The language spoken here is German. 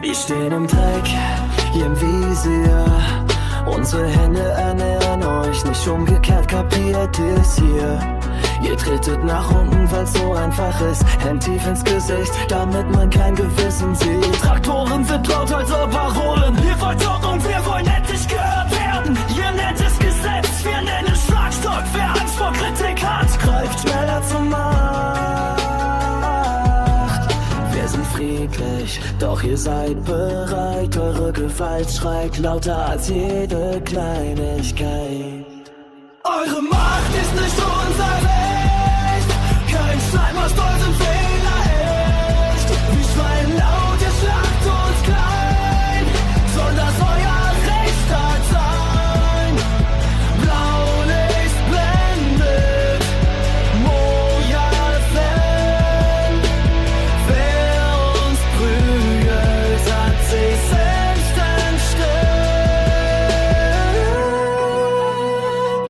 Wir stehen im Dreck, hier im Visier. Unsere Hände ernähren euch, nicht umgekehrt, kapiert ihr's hier? Ihr tretet nach unten, weil's so einfach ist. Hand tief ins Gesicht, damit man kein Gewissen sieht. Traktoren sind laut als Parolen. Ihr wollt Ordnung, wir wollen endlich gehört werden. Ihr nennt es Gesetz, wir nennen es Schlagstock. Wer Angst vor Kritik hat, greift schneller zum Macht. Wir sind friedlich, doch ihr seid bereit. Eure Gewalt schreit lauter als jede Kleinigkeit. Eure Macht ist nicht unsere.